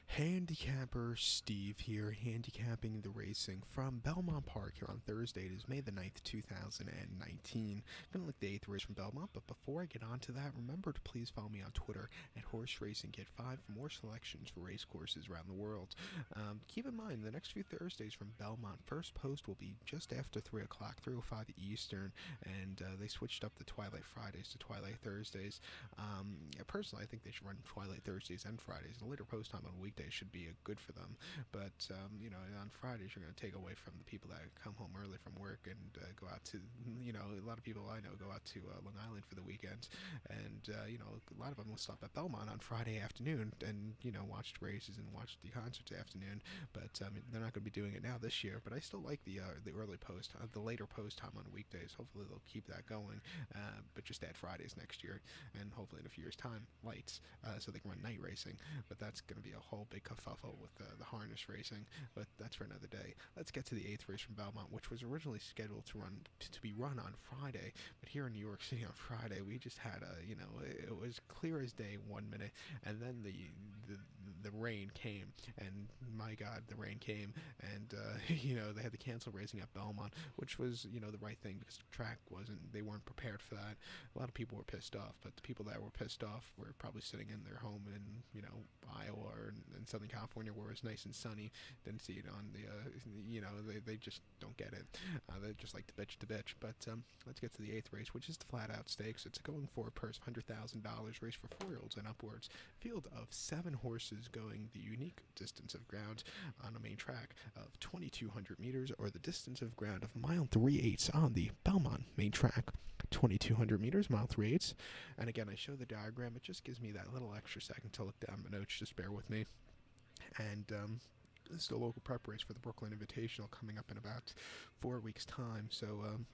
Handicapper Steve here, handicapping the racing from Belmont Park here on Thursday. It is May the 9th, 2019. Gonna look the 8th race from Belmont, but before I get on to that, remember to please follow me on Twitter at Horse Racing Kit 5 for more selections for race courses around the world. Keep in mind, the next few Thursdays from Belmont, first post will be just after 3 o'clock, 3:05 Eastern, and they switched up the Twilight Fridays to Twilight Thursdays. Personally, I think they should run Twilight Thursdays and Fridays. The later post time on weekdays should be good for them, but on Fridays you're going to take away from the people that come home early from work and go out to, a lot of people I know go out to Long Island for the weekend, and a lot of them will stop at Belmont on Friday afternoon and watch the races and watch the concerts afternoon, but they're not going to be doing it now this year. But I still like the early post, the later post time on weekdays. Hopefully they'll keep that going, but just add Fridays next year, and hopefully in a few years time lights, so they can run night racing. But that's going to be a whole big kerfuffle with the harness racing, but that's for another day. Let's get to the 8th race from Belmont, which was originally scheduled to be run on Friday, but here in New York City on Friday we just had it was clear as day 1 minute, and then the rain came, and my God, the rain came, and they had to cancel racing at Belmont, which was the right thing, because the track they weren't prepared for that. A lot of people were pissed off, but the people that were pissed off were probably sitting in their home in Iowa or in Southern California, where it's nice and sunny. Didn't see it on the they just don't get it. They just like to bitch. But let's get to the 8th race, which is the Flat Out Stakes. It's going for a purse of $100,000, race for 4-year-olds and upwards. Field of 7 horses going the unique distance of ground on a main track of 2,200 meters, or the distance of ground of mile 3/8 on the Belmont main track. 2,200 meters, mile 3/8. And again, I show the diagram. It just gives me that little extra second to look down my notes. Just bear with me. And this is the local prep race for the Brooklyn Invitational coming up in about 4 weeks' time. So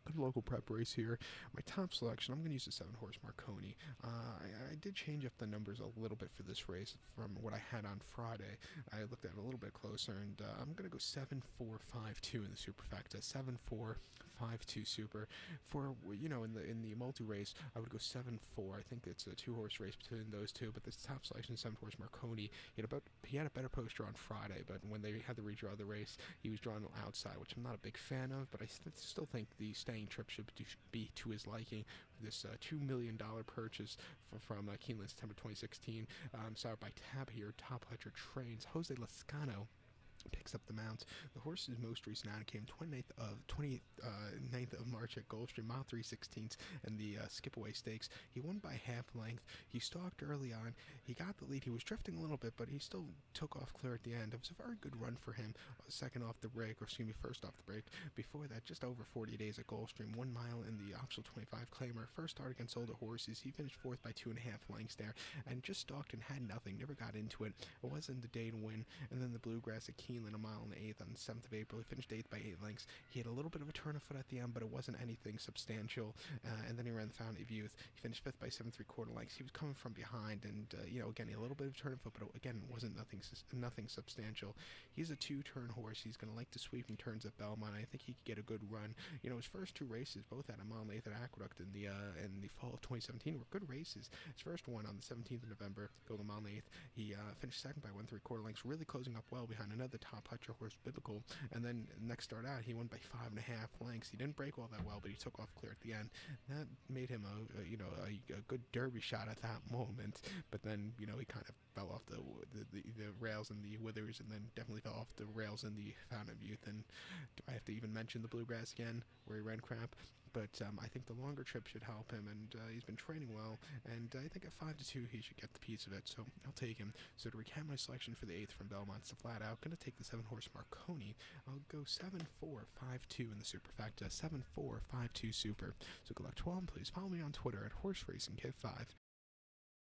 good local prep race here. My top selection, I'm going to use the 7-horse Marconi. I did change up the numbers a little bit for this race from what I had on Friday. I looked at it a little bit closer, and I'm going to go 7-4-5-2 in the superfecta. 7-4-5-2 super. For in the multi race, I would go 7-4. I think it's a 2-horse race between those two, but this top selection, 7-horse Marconi, he had a better poster on Friday, but when they had to redraw the race, he was drawn outside, which I'm not a big fan of, but I still think the staying trip should be to his liking. This $2 million purchase from Keeneland, September 2016, started by Tab here. Top Ledger Trains. Jose Lascano picks up the mount. The horse's most recent outing came 29th of March at Gulfstream, mile 3/16, and the Skip-Away Stakes. He won by half length. He stalked early on. He got the lead. He was drifting a little bit, but he still took off clear at the end. It was a very good run for him. Second off the break, first off the break. Before that, just over 40 days at Gulfstream, 1 mile in the optional 25 claimer. First start against older horses. He finished 4th by 2.5 lengths there, and just stalked and had nothing. Never got into it. It wasn't the day to win. And then the Bluegrass at Keeneland, a mile in the 8th on the 7th of April. He finished 8th by 8 lengths. He had a little bit of a turn of foot at the end, but it wasn't anything substantial. And then he ran the Fountain of Youth. He finished 5th by 7 3/4 lengths. He was coming from behind, and again, a little bit of turn of foot, but again, it wasn't nothing substantial. He's a 2-turn horse. He's going to like to sweep and turns at Belmont. I think he could get a good run. His first 2 races, both at a mile and 8th at Aqueduct in the fall of 2017, were good races. His first one on the 17th of November, going a mile and 8th. He finished 2nd by 1 3/4 lengths, really closing up well behind another top Hutcher horse, Biblical. And then next start out, he won by 5.5 lengths. He didn't break all that well, but he took off clear at the end. That made him a good derby shot at that moment. But then he kind of fell off the rails in the Withers, and then definitely fell off the rails in the Fountain of Youth. And do I have to even mention the Bluegrass again, where he ran crap? But I think the longer trip should help him, and he's been training well, and I think at 5-2 he should get the piece of it, so I'll take him. So to recap my selection for the 8th from Belmont, it's the Flat Out. Going to take the 7-horse Marconi. I'll go 7-4-5-2 in the superfecta. 7-4-5-2 super. So good luck to all, and please follow me on Twitter at Horse Racing Kit 5